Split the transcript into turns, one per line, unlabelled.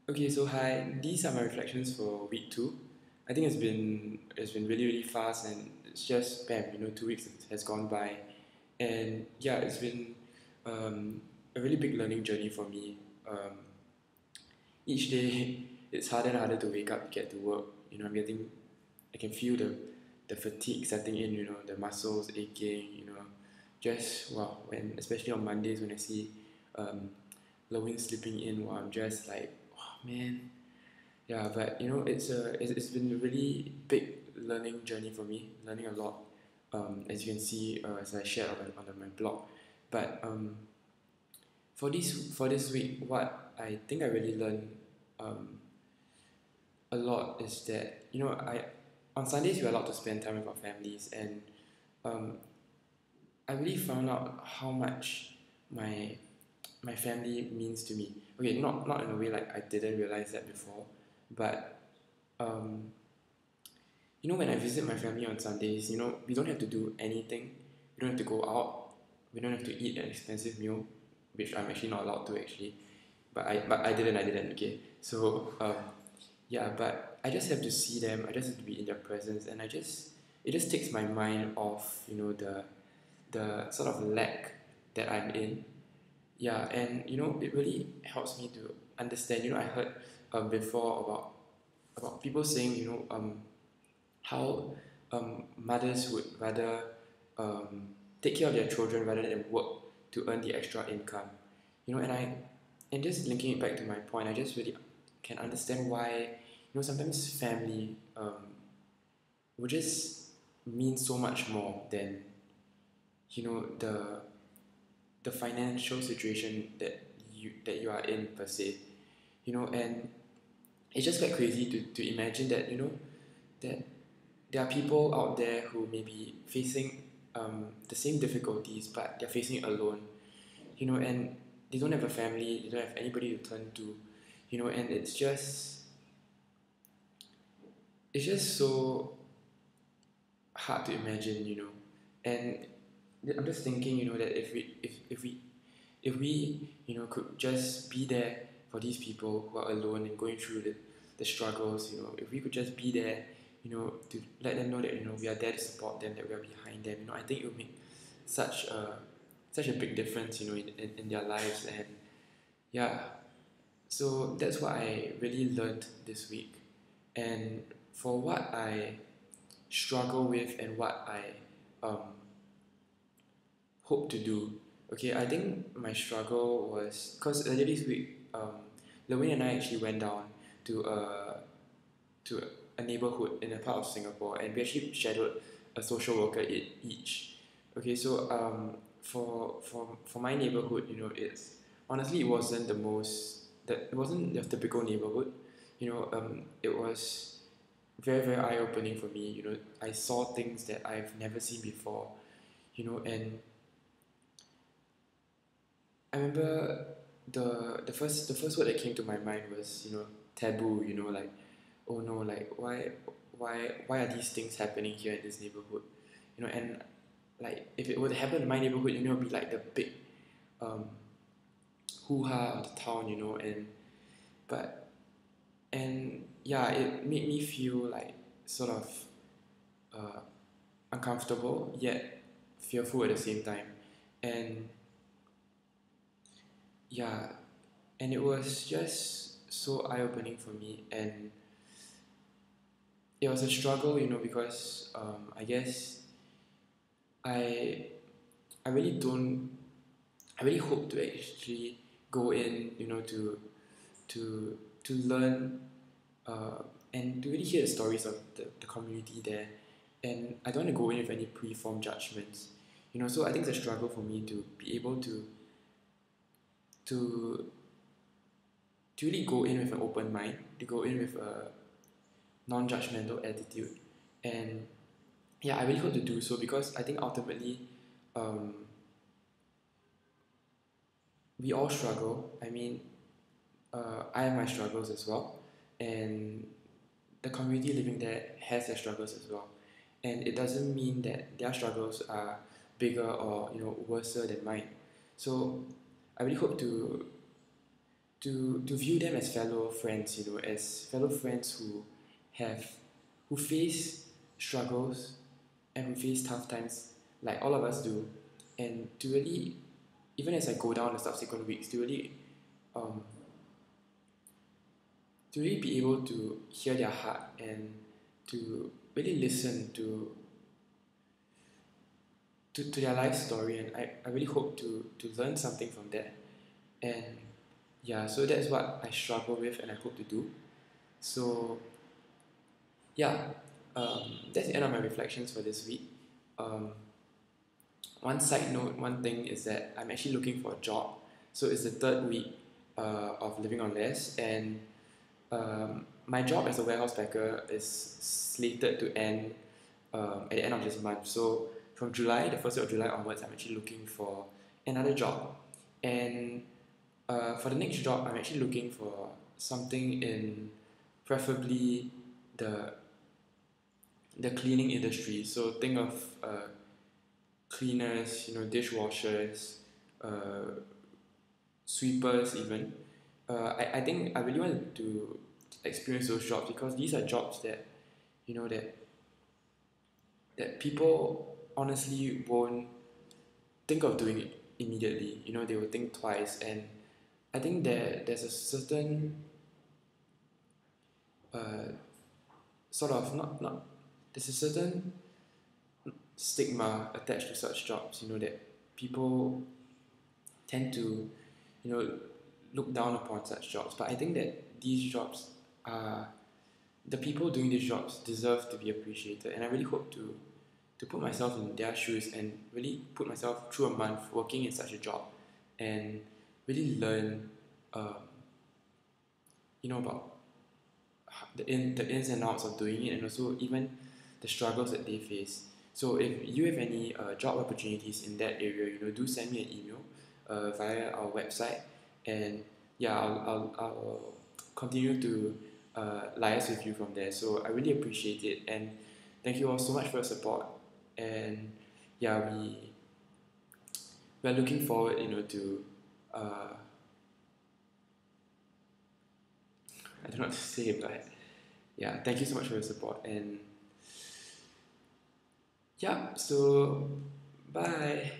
Okay, so hi. These are my reflections for week two. I think it's been really fast, and it's just bam. 2 weeks has gone by, and yeah, it's been a really big learning journey for me. Each day it's harder and harder to wake up to get to work. I can feel the fatigue setting in. The muscles aching. Just wow. When especially on Mondays when I see um, Lowin slipping in, wow, I'm just like, oh man. Yeah, but it's been a really big learning journey for me, learning a lot. As you can see, as I shared on my blog. But for this week, what I think I really learned um, a lot is that I on Sundays we're allowed to spend time with our families, and um, I really found out how much my my family means to me. Okay, not in a way like I didn't realize that before, but um, when I visit my family on Sundays, we don't have to do anything. We don't have to go out. We don't have to eat an expensive meal, which I'm actually not allowed to actually. But I didn't. Okay, so yeah, but I just have to see them. I just have to be in their presence, and it just takes my mind off, the sort of lack that I'm in. Yeah, and it really helps me to understand. I heard before about people saying, how mothers would rather take care of their children rather than work to earn the extra income. And just linking it back to my point, I just really can understand why sometimes family would just mean so much more than the financial situation that you are in per se. And it's just quite crazy to imagine that that there are people out there who may be facing the same difficulties, but they're facing it alone, and they don't have a family, they don't have anybody to turn to, and it's just so hard to imagine, and I'm just thinking, that if we could just be there for these people who are alone and going through the struggles, if we could just be there, to let them know that we are there to support them, that we are behind them, I think it would make such a big difference, in their lives. And yeah, so that's what I really learned this week. And for what I struggle with and what I hope to do. Okay, I think my struggle was because earlier this week, Lewin and I actually went down to to a neighborhood in a part of Singapore, and we actually shadowed a social worker each. Okay, so for my neighborhood, it's honestly it wasn't the typical neighborhood. It was very eye opening for me. I saw things that I've never seen before. And I remember the first word that came to my mind was taboo. Like, oh no, like why are these things happening here in this neighborhood? And like if it would happen in my neighborhood, it'd be like the big um, hoo ha of the town. But and yeah, it made me feel like sort of uh, uncomfortable yet fearful at the same time. And yeah, and it was just so eye-opening for me, and it was a struggle, because I guess I I really don't I really hope to actually go in, to learn, uh, and to really hear the stories of the community there. And I don't want to go in with any preformed judgments, so I think it's a struggle for me to be able to to really go in with an open mind, to go in with a non-judgmental attitude. And yeah, I really hope to do so, because I think ultimately um, we all struggle. I mean, I have my struggles as well, and the community living there has their struggles as well. And it doesn't mean that their struggles are bigger or worse than mine. So I really hope to view them as fellow friends, as fellow friends have who face struggles and who face tough times like all of us do, and to really, even as I go down the subsequent weeks, um, to really be able to hear their heart and to really listen to their life story, and I really hope to learn something from that. And yeah, so that's what I struggle with and I hope to do. So yeah, that's the end of my reflections for this week. Um, one side note, one thing is that I'm actually looking for a job. So it's the third week of living on less, and my job as a warehouse packer is slated to end at the end of this month. So from July, the first week of July onwards, I'm actually looking for another job. And for the next job, I'm actually looking for something in preferably the the cleaning industry. So think of cleaners, dishwashers, uh, sweepers, even. I think I really want to experience those jobs because these are jobs that you know that people honestly won't think of doing it immediately. They will think twice, and I think there's a certain uh, sort of not there's a certain stigma attached to such jobs. That people tend to you know look down upon such jobs. But I think that these jobs are the people doing these jobs deserve to be appreciated, and I really hope to put myself in their shoes and really put myself through a month working in such a job and really learn um, about the ins and outs of doing it, and also even the struggles that they face. So if you have any job opportunities in that area, do send me an email via our website, and yeah, I'll continue to liaise with you from there. So I really appreciate it, and thank you all so much for your support. And yeah, we're looking forward, to I don't know what to say, but yeah, thank you so much for your support, and yeah, so bye.